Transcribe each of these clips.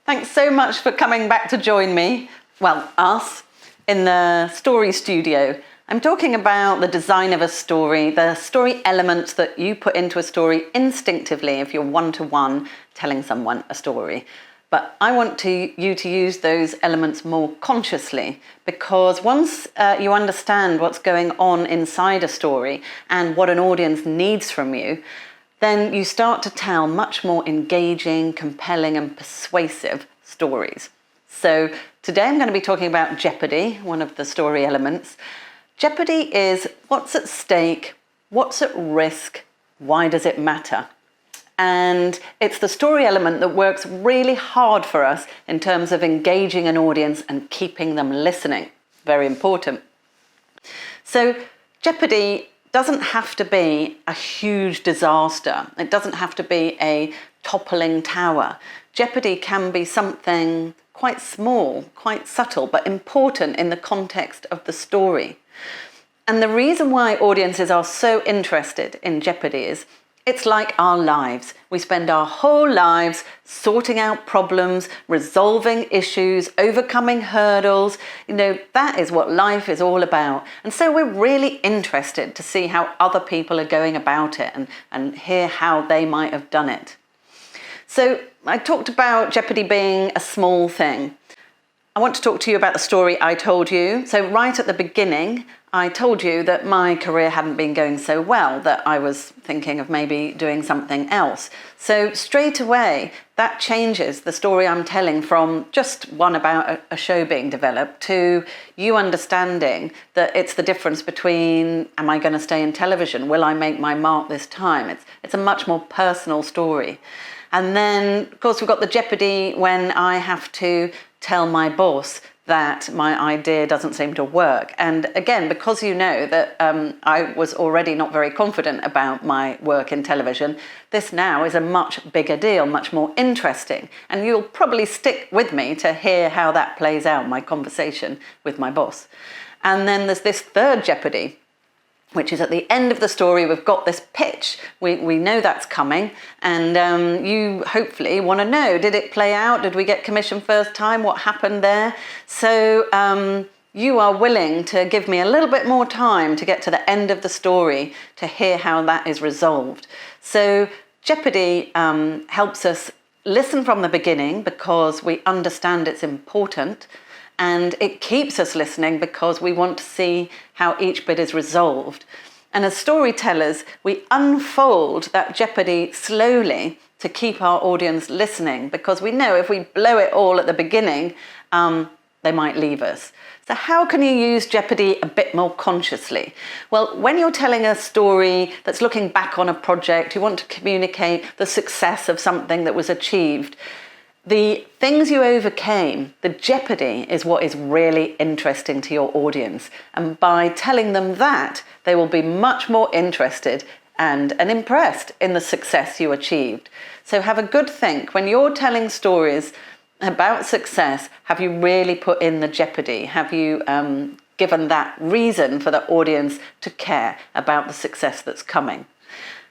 Thanks so much for coming back to join me, well, us, in the story studio. I'm talking about the design of a story, the story elements that you put into a story instinctively if you're one-to-one telling someone a story. But I want you to use those elements more consciously, because once you understand what's going on inside a story and what an audience needs from you, then you start to tell much more engaging, compelling and persuasive stories. So today I'm going to be talking about Jeopardy, one of the story elements. Jeopardy is what's at stake, what's at risk, why does it matter? And it's the story element that works really hard for us in terms of engaging an audience and keeping them listening. Very important. So Jeopardy doesn't have to be a huge disaster. It doesn't have to be a toppling tower. Jeopardy can be something quite small, quite subtle, but important in the context of the story. And the reason why audiences are so interested in Jeopardy is it's like our lives. We spend our whole lives sorting out problems, resolving issues, overcoming hurdles. That is what life is all about. And so we're really interested to see how other people are going about it and hear how they might have done it. So I talked about Jeopardy being a small thing. I want to talk to you about the story I told you. So right at the beginning, I told you that my career hadn't been going so well, that I was thinking of maybe doing something else. So straight away, that changes the story I'm telling from just one about a show being developed to you understanding that it's the difference between, am I going to stay in television? Will I make my mark this time? It's a much more personal story. And then, of course, we've got the Jeopardy when I have to tell my boss that my idea doesn't seem to work. And again, because you know that I was already not very confident about my work in television, this now is a much bigger deal, much more interesting. And you'll probably stick with me to hear how that plays out, my conversation with my boss. And then there's this third Jeopardy, which is at the end of the story. We've got this pitch. We know that's coming, and you hopefully want to know, did it play out? Did we get commission first time? What happened there? So you are willing to give me a little bit more time to get to the end of the story to hear how that is resolved. So Jeopardy helps us listen from the beginning because we understand it's important. And it keeps us listening because we want to see how each bit is resolved. And as storytellers, we unfold that Jeopardy slowly to keep our audience listening, because we know if we blow it all at the beginning, they might leave us. So how can you use Jeopardy a bit more consciously? Well, when you're telling a story that's looking back on a project, you want to communicate the success of something that was achieved. The things you overcame, the Jeopardy, is what is really interesting to your audience. And by telling them that, they will be much more interested and impressed in the success you achieved. So have a good think. When you're telling stories about success, have you really put in the Jeopardy? Have you given that reason for the audience to care about the success that's coming?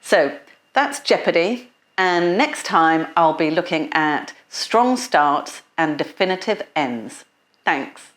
So that's Jeopardy. And next time I'll be looking at strong starts and definitive ends. Thanks.